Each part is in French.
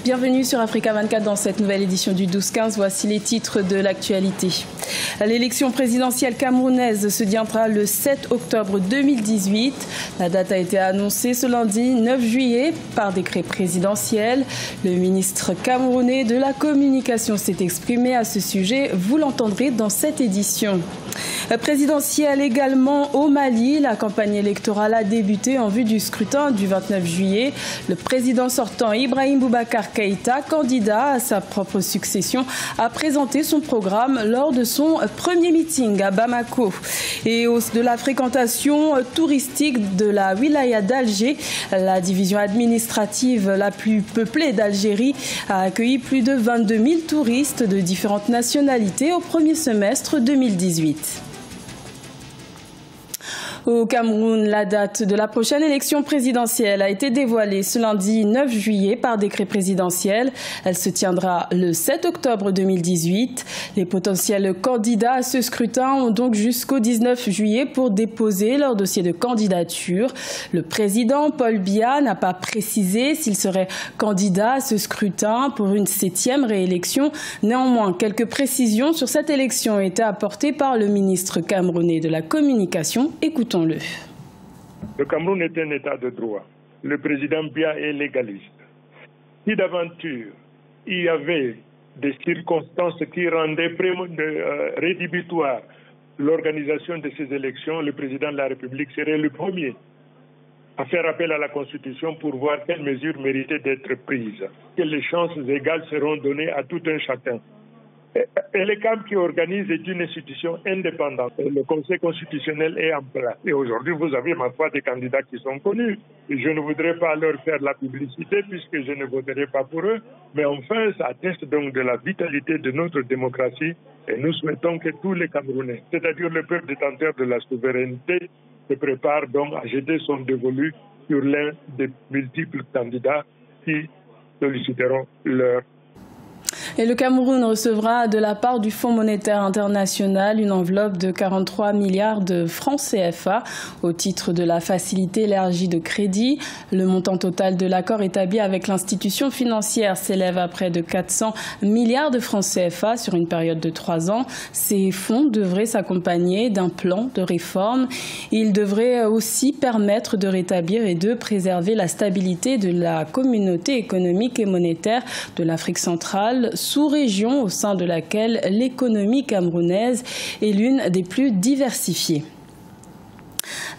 Bienvenue sur Africa 24 dans cette nouvelle édition du 12-15. Voici les titres de l'actualité. L'élection présidentielle camerounaise se tiendra le 7 octobre 2018. La date a été annoncée ce lundi 9 juillet par décret présidentiel. Le ministre camerounais de la communication s'est exprimé à ce sujet. Vous l'entendrez dans cette édition. Présidentielle également au Mali. La campagne électorale a débuté en vue du scrutin du 29 juillet. Le président sortant Ibrahim Boubacar Keïta, candidat à sa propre succession, a présenté son programme lors de son premier meeting à Bamako. Et hausse de la fréquentation touristique de la wilaya d'Alger, la division administrative la plus peuplée d'Algérie a accueilli plus de 22 000 touristes de différentes nationalités au premier semestre 2018. Au Cameroun, la date de la prochaine élection présidentielle a été dévoilée ce lundi 9 juillet par décret présidentiel. Elle se tiendra le 7 octobre 2018. Les potentiels candidats à ce scrutin ont donc jusqu'au 19 juillet pour déposer leur dossier de candidature. Le président Paul Biya n'a pas précisé s'il serait candidat à ce scrutin pour une 7e réélection. Néanmoins, quelques précisions sur cette élection ont été apportées par le ministre camerounais de la communication. Écoutons. Le Cameroun est un État de droit. Le président Biya est légaliste. Si d'aventure il y avait des circonstances qui rendaient rédhibitoire l'organisation de ces élections, le président de la République serait le premier à faire appel à la Constitution pour voir quelles mesures méritaient d'être prises. Que les chances égales seront données à tout un chacun. Et le CAM qui organise est une institution indépendante. Le Conseil constitutionnel est en place. Et aujourd'hui, vous avez, ma foi, des candidats qui sont connus. Et je ne voudrais pas leur faire la publicité puisque je ne voterai pas pour eux. Mais enfin, ça atteste donc de la vitalité de notre démocratie. Et nous souhaitons que tous les Camerounais, c'est-à-dire le peuple détenteur de la souveraineté, se préparent donc à jeter son dévolu sur l'un des multiples candidats qui solliciteront leur. Et le Cameroun recevra de la part du Fonds monétaire international une enveloppe de 43 milliards de francs CFA au titre de la facilité élargie de crédit. Le montant total de l'accord établi avec l'institution financière s'élève à près de 400 milliards de francs CFA sur une période de 3 ans. Ces fonds devraient s'accompagner d'un plan de réforme. Ils devraient aussi permettre de rétablir et de préserver la stabilité de la communauté économique et monétaire de l'Afrique centrale, sous-région au sein de laquelle l'économie camerounaise est l'une des plus diversifiées.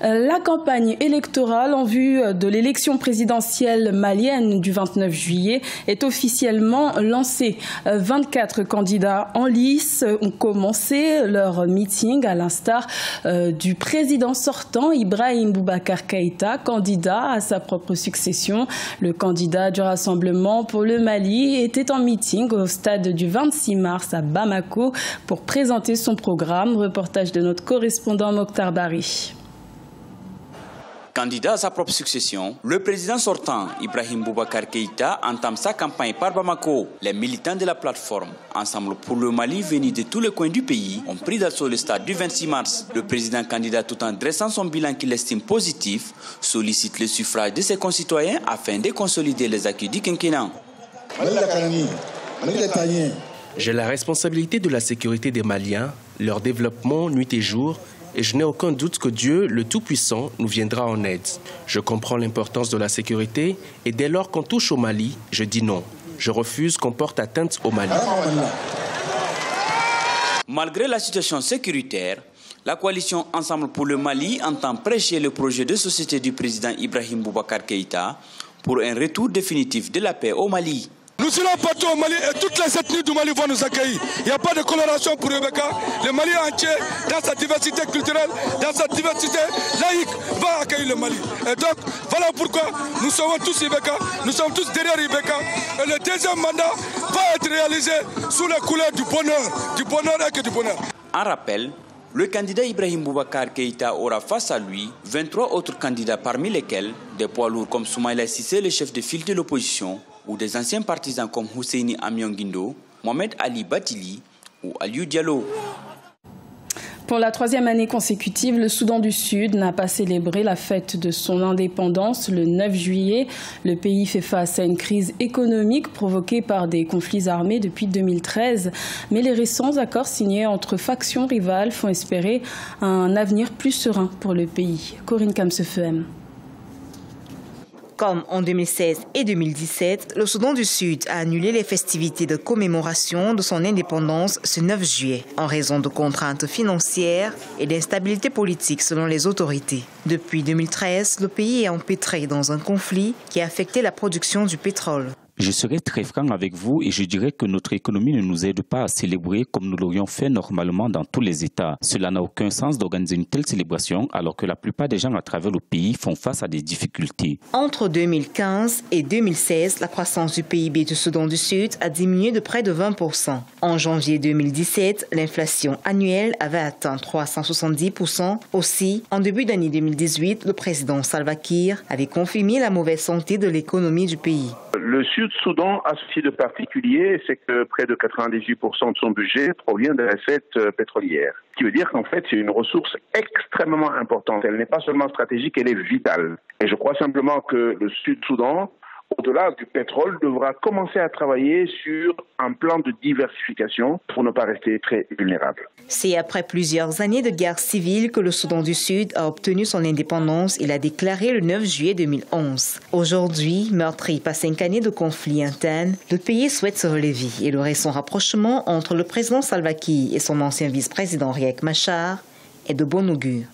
La campagne électorale en vue de l'élection présidentielle malienne du 29 juillet est officiellement lancée. 24 candidats en lice ont commencé leur meeting à l'instar du président sortant Ibrahim Boubacar Keïta, candidat à sa propre succession. Le candidat du Rassemblement pour le Mali était en meeting au stade du 26 mars à Bamako pour présenter son programme. Reportage de notre correspondant Mokhtar Bari. Candidat à sa propre succession, le président sortant, Ibrahim Boubacar Keïta, entame sa campagne par Bamako. Les militants de la plateforme Ensemble pour le Mali, venus de tous les coins du pays, ont pris d'assaut le stade du 26 mars. Le président candidat, tout en dressant son bilan qu'il estime positif, sollicite le suffrage de ses concitoyens afin de consolider les acquis du quinquennat. J'ai la responsabilité de la sécurité des Maliens, leur développement nuit et jour, et je n'ai aucun doute que Dieu, le Tout-Puissant, nous viendra en aide. Je comprends l'importance de la sécurité et dès lors qu'on touche au Mali, je dis non. Je refuse qu'on porte atteinte au Mali. Malgré la situation sécuritaire, la coalition Ensemble pour le Mali entend prêcher le projet de société du président Ibrahim Boubacar Keïta pour un retour définitif de la paix au Mali. Nous serons partout au Mali et toutes les ethnies du Mali vont nous accueillir. Il n'y a pas de coloration pour Rebecca. Le Mali entier, dans sa diversité culturelle, dans sa diversité laïque, va accueillir le Mali. Et donc, voilà pourquoi nous sommes tous Rebecca, nous sommes tous derrière Rebecca. Et le deuxième mandat va être réalisé sous les couleurs du bonheur et que du bonheur. En rappel, le candidat Ibrahim Boubacar Keïta aura face à lui 23 autres candidats, parmi lesquels des poids lourds comme Soumaïla Cissé, le chef de file de l'opposition, ou des anciens partisans comme Husseini Amianguindo, Mohamed Ali Batili ou Aliou Diallo. Pour la troisième année consécutive, le Soudan du Sud n'a pas célébré la fête de son indépendance le 9 juillet. Le pays fait face à une crise économique provoquée par des conflits armés depuis 2013. Mais les récents accords signés entre factions rivales font espérer un avenir plus serein pour le pays. Corinne Kamsefem. Comme en 2016 et 2017, le Soudan du Sud a annulé les festivités de commémoration de son indépendance ce 9 juillet en raison de contraintes financières et d'instabilité politique selon les autorités. Depuis 2013, le pays est empêtré dans un conflit qui a affecté la production du pétrole. Je serai très franc avec vous et je dirais que notre économie ne nous aide pas à célébrer comme nous l'aurions fait normalement dans tous les États. Cela n'a aucun sens d'organiser une telle célébration alors que la plupart des gens à travers le pays font face à des difficultés. Entre 2015 et 2016, la croissance du PIB du Soudan du Sud a diminué de près de 20%. En janvier 2017, l'inflation annuelle avait atteint 370%. Aussi, en début d'année 2018, le président Salva Kiir avait confirmé la mauvaise santé de l'économie du pays. Le Sud-Soudan a ceci de particulier, c'est que près de 98% de son budget provient des recettes pétrolières. Ce qui veut dire qu'en fait, c'est une ressource extrêmement importante. Elle n'est pas seulement stratégique, elle est vitale. Et je crois simplement que le Sud-Soudan, au-delà du pétrole, devra commencer à travailler sur un plan de diversification pour ne pas rester très vulnérable. C'est après plusieurs années de guerre civile que le Soudan du Sud a obtenu son indépendance. Il a déclaré le 9 juillet 2011. Aujourd'hui, meurtri par 5 années de conflits internes, le pays souhaite se relever et le récent rapprochement entre le président Salva Kiir et son ancien vice-président Riek Machar est de bon augure.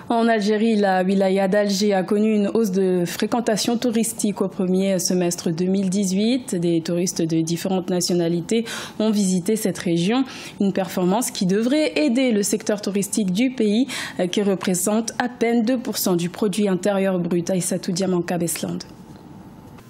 En Algérie, la wilaya d'Alger a connu une hausse de fréquentation touristique au premier semestre 2018. Des touristes de différentes nationalités ont visité cette région. Une performance qui devrait aider le secteur touristique du pays, qui représente à peine 2% du produit intérieur brut. Aïssatou Diamanka Besland.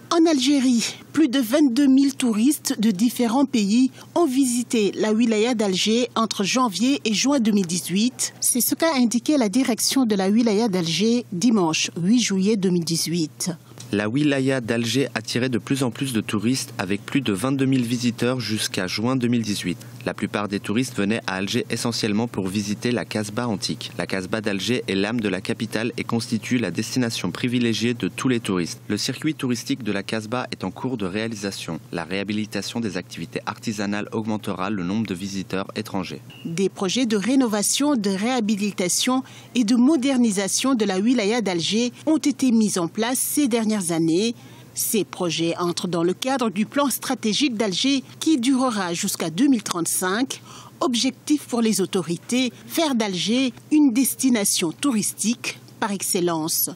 En Algérie, plus de 22 000 touristes de différents pays ont visité la wilaya d'Alger entre janvier et juin 2018. C'est ce qu'a indiqué la direction de la wilaya d'Alger dimanche 8 juillet 2018. La wilaya d'Alger attirait de plus en plus de touristes avec plus de 22 000 visiteurs jusqu'à juin 2018. La plupart des touristes venaient à Alger essentiellement pour visiter la Casbah antique. La Casbah d'Alger est l'âme de la capitale et constitue la destination privilégiée de tous les touristes. Le circuit touristique de la Casbah est en cours de réalisation. La réhabilitation des activités artisanales augmentera le nombre de visiteurs étrangers. Des projets de rénovation, de réhabilitation et de modernisation de la wilaya d'Alger ont été mis en place ces dernières années. Ces projets entrent dans le cadre du plan stratégique d'Alger qui durera jusqu'à 2035. Objectif pour les autorités, faire d'Alger une destination touristique par excellence.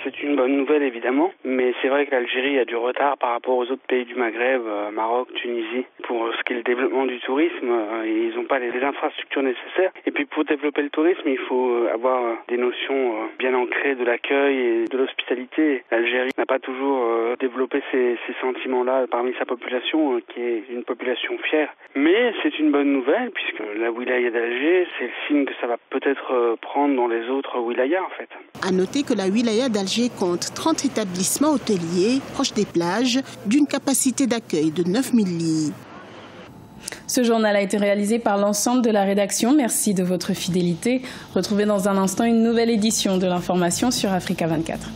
C'est une bonne nouvelle évidemment, mais c'est vrai que l'Algérie a du retard par rapport aux autres pays du Maghreb, Maroc, Tunisie, pour ce qui est le développement du tourisme. Ils n'ont pas les infrastructures nécessaires. Et puis pour développer le tourisme, il faut avoir des notions bien ancrées de l'accueil et de l'hospitalité. L'Algérie n'a pas toujours développé ces sentiments-là parmi sa population, qui est une population fière. Mais c'est une bonne nouvelle, puisque la wilaya d'Alger, c'est le signe que ça va peut-être prendre dans les autres wilayas en fait. À noter que la wilaya d'Alger compte 30 établissements hôteliers proches des plages d'une capacité d'accueil de 9 000 lits. Ce journal a été réalisé par l'ensemble de la rédaction. Merci de votre fidélité. Retrouvez dans un instant une nouvelle édition de l'information sur Africa 24.